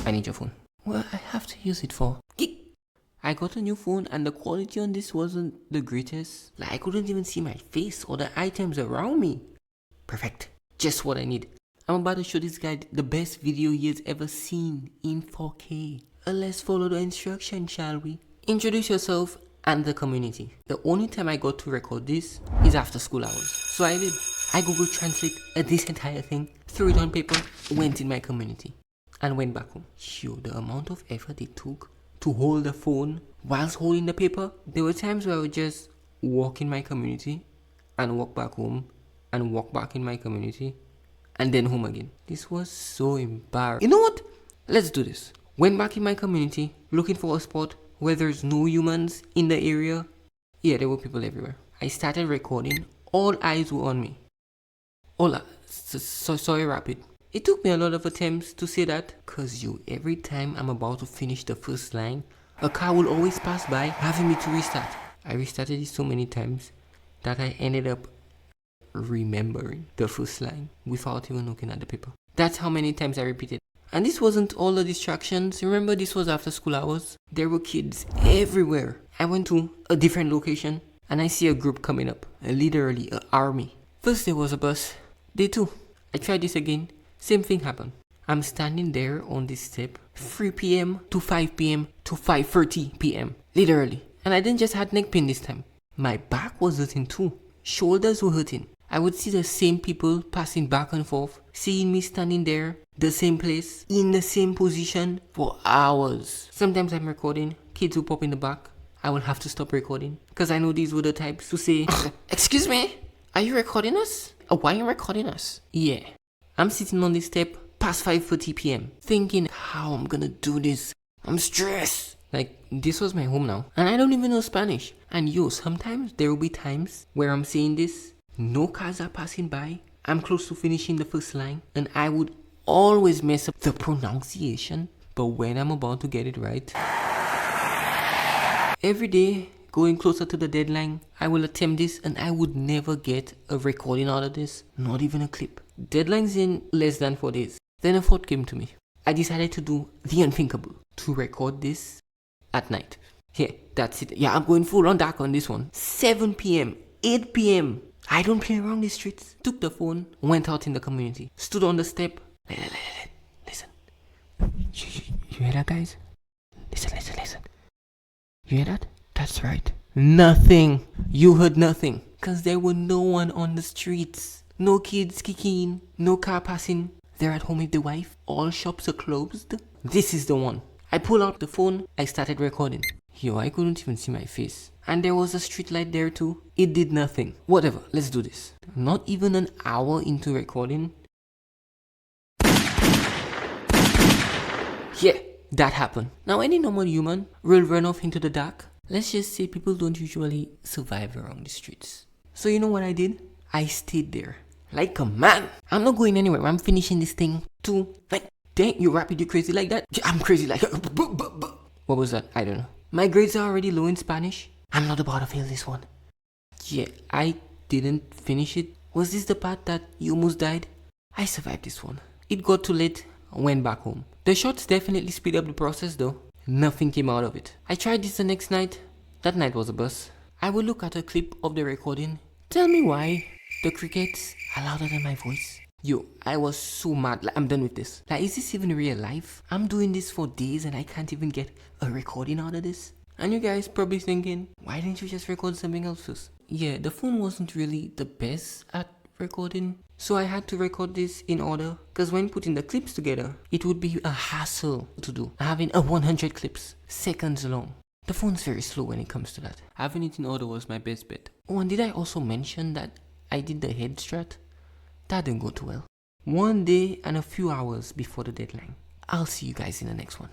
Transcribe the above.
I need your phone. Well, I have to use it for. I got a new phone and the quality on this wasn't the greatest. Like I couldn't even see my face or the items around me. Perfect. Just what I need. I'm about to show this guy the best video he has ever seen in 4K. Let's follow the instructions, shall we? Introduce yourself and the community. The only time I got to record this is after school hours. So I did. I Google Translate this entire thing, threw it on paper, went in my community, and went back home. Yo, the amount of effort it took to hold the phone whilst holding the paper. There were times where I would just walk in my community and walk back home and walk back in my community and then home again. This was so embarrassing. You know what? Let's do this. Went back in my community looking for a spot where there's no humans in the area. Yeah, there were people everywhere. I started recording. All eyes were on me. Hola. Sorry, Rapid. It took me a lot of attempts to say that, cause every time I'm about to finish the first line, a car will always pass by having me to restart. I restarted it so many times that I ended up remembering the first line without even looking at the paper. That's how many times I repeated. And this wasn't all the distractions. Remember, this was after school hours. There were kids everywhere. I went to a different location and I see a group coming up, literally an army. First there was a bus. Day 2, I tried this again. Same thing happened. I'm standing there on this step 3 p.m. to 5 p.m. to 5:30 p.m. Literally. And I didn't just have neck pain this time. My back was hurting too. Shoulders were hurting. I would see the same people passing back and forth, seeing me standing there, the same place, in the same position for hours. Sometimes I'm recording, kids will pop in the back. I will have to stop recording because I know these were the types to say, "Excuse me, are you recording us? Why are you recording us?" Yeah. I'm sitting on this step past 5:30 p.m. thinking how I'm gonna do this. I'm stressed. Like, this was my home now. And I don't even know Spanish. And sometimes there will be times where I'm saying this, no cars are passing by, I'm close to finishing the first line, and I would always mess up the pronunciation. But when I'm about to get it right, every day, going closer to the deadline, I will attempt this and I would never get a recording out of this, not even a clip. Deadline's in less than 4 days. Then a thought came to me. I decided to do the unthinkable, to record this at night. Yeah, that's it. Yeah, I'm going full on dark on this one. 7 p.m., 8 p.m. I don't play around the streets. Took the phone, went out in the community, stood on the step. Listen. You hear that, guys? Listen. You hear that? That's right. Nothing. You heard nothing. Because there were no one on the streets. No kids kicking. No car passing. They're at home with the wife. All shops are closed. This is the one. I pulled out the phone. I started recording. I couldn't even see my face. And there was a street light there too. It did nothing. Whatever. Let's do this. Not even an hour into recording. Yeah, that happened. Now any normal human will run off into the dark. Let's just say people don't usually survive around the streets. So you know what I did? I stayed there. Like a man. I'm not going anywhere. I'm finishing this thing too. Like, dang, you Rapid, you crazy like that? I'm crazy like that. What was that? I don't know. My grades are already low in Spanish. I'm not about to fail this one. Yeah, I didn't finish it. Was this the part that you almost died? I survived this one. It got too late. I went back home. The shots definitely speed up the process though. Nothing came out of it. I tried this the next night. That night was a bust. I will look at a clip of the recording. Tell me why the crickets are louder than my voice. I was so mad. Like, I'm done with this. Like, is this even real life? I'm doing this for days and I can't even get a recording out of this. And you guys probably thinking, why didn't you just record something else first? Yeah, the phone wasn't really the best at recording. So I had to record this in order. Because when putting the clips together, it would be a hassle to do. Having 100 clips, seconds long. The phone's very slow when it comes to that. Having it in order was my best bet. Oh, and did I also mention that I did the head strat? That didn't go too well. 1 day and a few hours before the deadline. I'll see you guys in the next one.